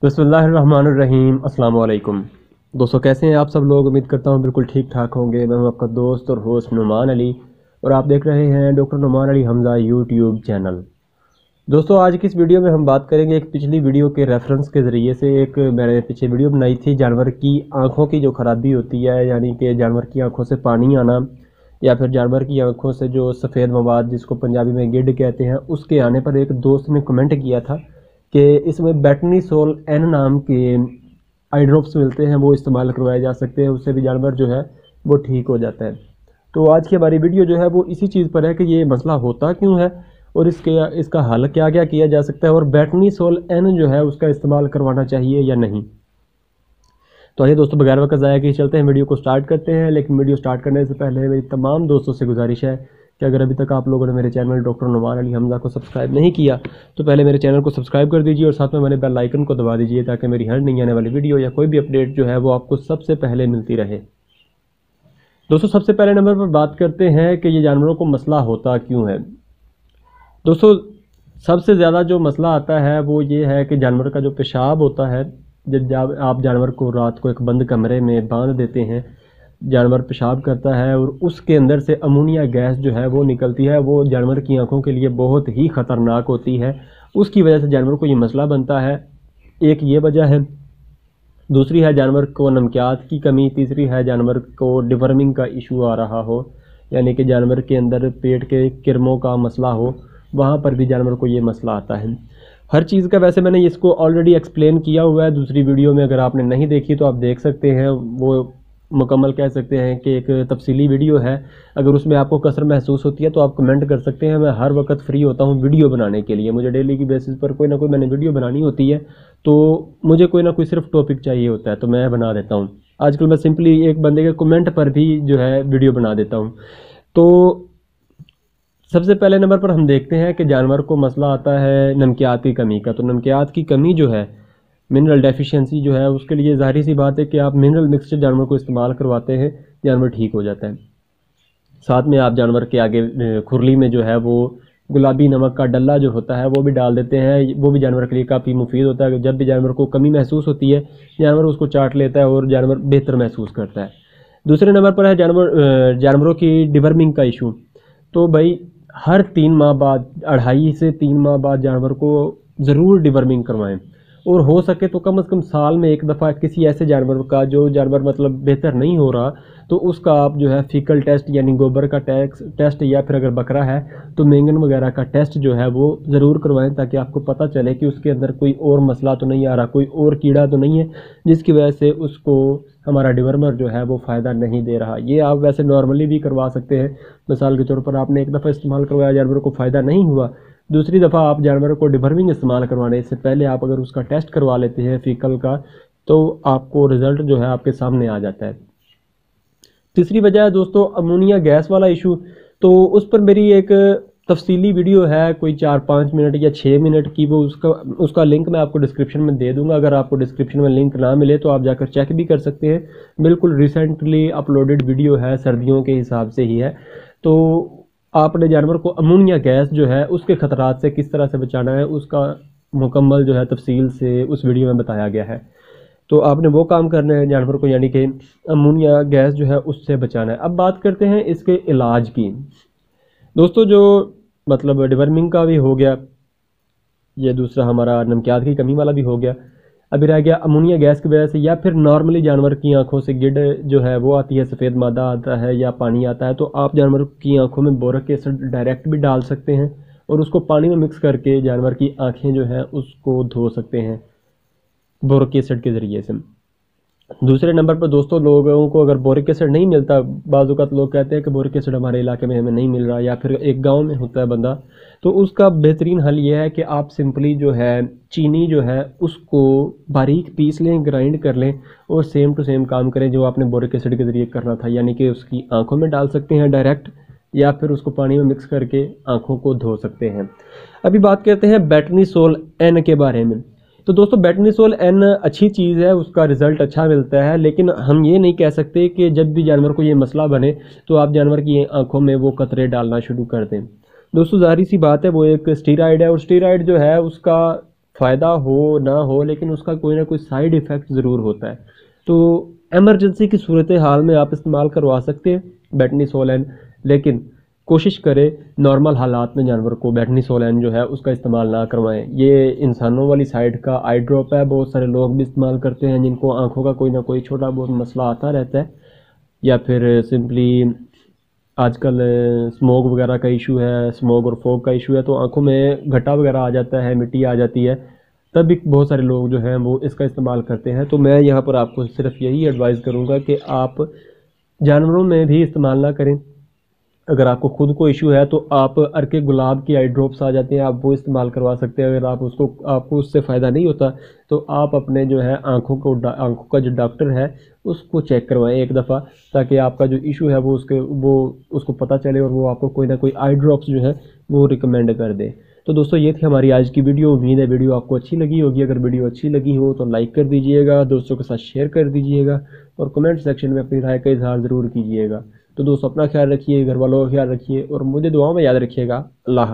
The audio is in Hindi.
बिस्मिल्लाहिर्रहमानिर्रहीम। अस्सलाम वालेकुम दोस्तों, कैसे हैं आप सब लोग। उम्मीद करता हूं बिल्कुल ठीक ठाक होंगे। मैं हूं आपका दोस्त और होस्ट नुमान अली और आप देख रहे हैं doctor Numan Ali Hamza YouTube channel. दोस्तों, आज की इस वीडियो में हम बात करेंगे एक पिछली वीडियो के रेफरेंस के ज़रिए से। एक मैंने पीछे वीडियो बनाई थी जानवर की आँखों की जो ख़राबी होती है, यानी कि जानवर की आँखों से पानी आना या फिर जानवर की आँखों से जो सफ़ेद मवाद जिसको पंजाबी में गिड कहते हैं उसके आने पर एक दोस्त ने कमेंट किया था कि इसमें बेटनीसोल एन नाम के आई ड्रॉप्स मिलते हैं, वो इस्तेमाल करवाए जा सकते हैं, उससे भी जानवर जो है वो ठीक हो जाता है। तो आज की हमारी वीडियो जो है वो इसी चीज़ पर है कि ये मसला होता क्यों है और इसका हल क्या क्या किया जा सकता है और बेटनीसोल एन जो है उसका इस्तेमाल करवाना चाहिए या नहीं। तो आइए दोस्तों, बगैर वक्त ज़ाया किए चलते हैं, वीडियो को स्टार्ट करते हैं। लेकिन वीडियो स्टार्ट करने से पहले मेरी तमाम दोस्तों से गुजारिश है कि अगर अभी तक आप लोगों ने मेरे चैनल डॉक्टर नुमान अली हमज़ा को सब्सक्राइब नहीं किया तो पहले मेरे चैनल को सब्सक्राइब कर दीजिए और साथ में मैंने बेल आइकन को दबा दीजिए ताकि मेरी हर नई आने वाली वीडियो या कोई भी अपडेट जो है वो आपको सबसे पहले मिलती रहे। दोस्तों, सबसे पहले नंबर पर बात करते हैं कि ये जानवरों को मसला होता क्यों है। दोस्तों, सबसे ज़्यादा जो मसला आता है वो ये है कि जानवर का जो पेशाब होता है, जब आप जानवर को रात को एक बंद कमरे में बांध देते हैं, जानवर पेशाब करता है और उसके अंदर से अमोनिया गैस जो है वो निकलती है, वो जानवर की आंखों के लिए बहुत ही ख़तरनाक होती है। उसकी वजह से जानवर को ये मसला बनता है। एक ये वजह है, दूसरी है जानवर को नमकियात की कमी, तीसरी है जानवर को डिवर्मिंग का इशू आ रहा हो, यानी कि जानवर के अंदर पेट के किरमों का मसला हो, वहाँ पर भी जानवर को ये मसला आता है। हर चीज़ का वैसे मैंने इसको ऑलरेडी एक्सप्लेन किया हुआ है दूसरी वीडियो में, अगर आपने नहीं देखी तो आप देख सकते हैं। वो मुकम्मल कह सकते हैं कि एक तफसीली वीडियो है। अगर उसमें आपको कसर महसूस होती है तो आप कमेंट कर सकते हैं। मैं हर वक्त फ्री होता हूँ वीडियो बनाने के लिए। मुझे डेली की बेसिस पर कोई ना कोई मैंने वीडियो बनानी होती है, तो मुझे कोई ना कोई सिर्फ टॉपिक चाहिए होता है तो मैं बना देता हूँ। आजकल मैं सिंपली एक बंदे के कमेंट पर भी जो है वीडियो बना देता हूँ। तो सबसे पहले नंबर पर हम देखते हैं कि जानवर को मसला आता है नमकियात की कमी का। तो नमकियात की कमी जो है, मिनरल डेफिशिएंसी जो है, उसके लिए ज़ाहिर सी बात है कि आप मिनरल मिक्सचर जानवर को इस्तेमाल करवाते हैं, जानवर ठीक हो जाता है। साथ में आप जानवर के आगे खुरली में जो है वो गुलाबी नमक का डल्ला जो होता है वो भी डाल देते हैं, वो भी जानवर के लिए काफ़ी मुफीद होता है। जब भी जानवर को कमी महसूस होती है, जानवर उसको चाट लेता है और जानवर बेहतर महसूस करता है। दूसरे नंबर पर है जानवरों की डिवर्मिंग का इशू। तो भाई हर 3 माह बाद, 2.5 से 3 माह बाद जानवर को ज़रूर डिवर्मिंग करवाएं और हो सके तो कम से कम साल में एक दफ़ा किसी ऐसे जानवर का जो जानवर मतलब बेहतर नहीं हो रहा तो उसका आप जो है फीकल टेस्ट यानी गोबर का टेस्ट या फिर अगर बकरा है तो मेंगन वगैरह का टेस्ट जो है वो ज़रूर करवाएं ताकि आपको पता चले कि उसके अंदर कोई और मसला तो नहीं आ रहा, कोई और कीड़ा तो नहीं है जिसकी वजह से उसको हमारा डिवर्मर जो है वो फ़ायदा नहीं दे रहा। ये आप वैसे नॉर्मली भी करवा सकते हैं। मिसाल के तौर पर आपने एक दफ़ा इस्तेमाल करवाया, जानवर को फ़ायदा नहीं हुआ, दूसरी दफ़ा आप जानवर को डिवर्मिंग इस्तेमाल करवाने से पहले आप अगर उसका टेस्ट करवा लेते हैं फीकल का तो आपको रिज़ल्ट जो है आपके सामने आ जाता है। तीसरी वजह है दोस्तों अमोनिया गैस वाला इशू। तो उस पर मेरी एक तफसीली वीडियो है, कोई 4-5 मिनट या 6 मिनट की, वो उसका लिंक मैं आपको डिस्क्रिप्शन में दे दूंगा। अगर आपको डिस्क्रिप्शन में लिंक ना मिले तो आप जाकर चेक भी कर सकते हैं। बिल्कुल रिसेंटली अपलोडेड वीडियो है, सर्दियों के हिसाब से ही है। तो आपने जानवर को अमोनिया गैस जो है उसके ख़तरात से किस तरह से बचाना है उसका मुकम्मल जो है तफसील से उस वीडियो में बताया गया है। तो आपने वो काम करना है जानवर को, यानी कि अमोनिया गैस जो है उससे बचाना है। अब बात करते हैं इसके इलाज की। दोस्तों, जो मतलब डिवर्मिंग का भी हो गया, ये दूसरा हमारा नमकियात की कमी वाला भी हो गया, अभी रह गया अमोनिया गैस की वजह से या फिर नॉर्मली जानवर की आंखों से गिड जो है वो आती है, सफ़ेद मादा आता है या पानी आता है। तो आप जानवर की आंखों में बोरिक एसिड डायरेक्ट भी डाल सकते हैं और उसको पानी में मिक्स करके जानवर की आँखें जो है उसको धो सकते हैं बोरिक एसिड के ज़रिए से। दूसरे नंबर पर दोस्तों, लोगों को अगर बोरिक एसिड नहीं मिलता, बाज़ औक़ात लोग कहते हैं कि बोरिक एसिड हमारे इलाके में हमें नहीं मिल रहा या फिर एक गांव में होता है बंदा, तो उसका बेहतरीन हल ये है कि आप सिंपली जो है चीनी जो है उसको बारीक पीस लें, ग्राइंड कर लें और सेम टू सेम काम करें जो आपने बोरिक एसिड के ज़रिए करना था, यानी कि उसकी आँखों में डाल सकते हैं डायरेक्ट या फिर उसको पानी में मिक्स करके आँखों को धो सकते हैं। अभी बात करते हैं बेटनीसोल एन के बारे में। तो दोस्तों, बेटनीसोल एन अच्छी चीज़ है, उसका रिज़ल्ट अच्छा मिलता है, लेकिन हम ये नहीं कह सकते कि जब भी जानवर को ये मसला बने तो आप जानवर की आंखों में वो कतरे डालना शुरू कर दें। दोस्तों, ज़ाहिर सी बात है वो एक स्टीरॉयड है और स्टीरॉयड जो है उसका फ़ायदा हो ना हो, लेकिन उसका कोई ना कोई साइड इफ़ेक्ट ज़रूर होता है। तो एमरजेंसी की सूरत हाल में आप इस्तेमाल करवा सकते हैं बेटनीसोलन, लेकिन कोशिश करें नॉर्मल हालात में जानवर को बेटनीसोलन जो है उसका इस्तेमाल ना करवाएं। ये इंसानों वाली साइड का आई ड्रॉप है, बहुत सारे लोग भी इस्तेमाल करते हैं जिनको आंखों का कोई ना कोई छोटा बहुत मसला आता रहता है, या फिर सिंपली आजकल स्मोक वगैरह का इशू है, स्मोक और फॉग का इशू है, तो आंखों में घटा वगैरह आ जाता है, मिट्टी आ जाती है, तब भी बहुत सारे लोग जो हैं वो इसका इस्तेमाल करते हैं। तो मैं यहाँ पर आपको सिर्फ यही एडवाइस करूँगा कि आप जानवरों में भी इस्तेमाल ना करें। अगर आपको खुद को इशू है तो आप अर्के गुलाब की आई ड्रॉप्स आ जाते हैं, आप वो इस्तेमाल करवा सकते हैं। अगर आपको उससे फ़ायदा नहीं होता तो आप अपने जो है आंखों का जो डॉक्टर है उसको चेक करवाएं एक दफ़ा, ताकि आपका जो इशू है वो उसको पता चले और वो आपको कोई ना कोई आई ड्रॉप्स जो है वो रिकमेंड कर दे। तो दोस्तों ये थी हमारी आज की वीडियो। उम्मीद है वीडियो आपको अच्छी लगी होगी। अगर वीडियो अच्छी लगी हो तो लाइक कर दीजिएगा, दोस्तों के साथ शेयर कर दीजिएगा और कमेंट सेक्शन में अपनी राय का इजहार ज़रूर कीजिएगा। तो दोस्तों अपना ख्याल रखिए, घर वालों का ख्याल रखिए और मुझे दुआओं में याद रखिएगा। अल्लाह।